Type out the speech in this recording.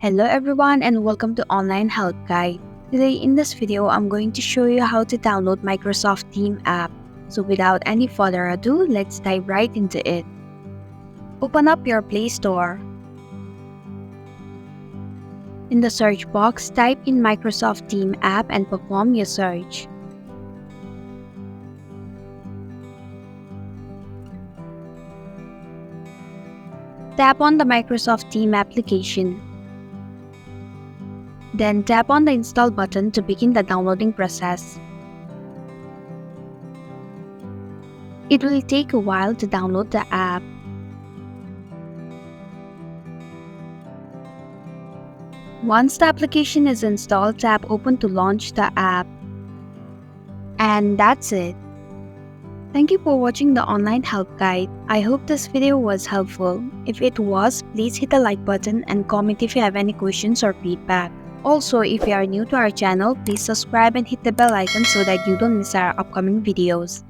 Hello everyone and welcome to Online Help Guide. Today in this video, I'm going to show you how to download Microsoft Teams app. So without any further ado, let's dive right into it. Open up your Play Store. In the search box, type in Microsoft Teams app and perform your search. Tap on the Microsoft Teams application. Then tap on the Install button to begin the downloading process. It will take a while to download the app. Once the application is installed, tap Open to launch the app. And that's it. Thank you for watching the Online Help Guide. I hope this video was helpful. If it was, please hit the like button and comment if you have any questions or feedback. Also, if you are new to our channel, please subscribe and hit the bell icon so that you don't miss our upcoming videos.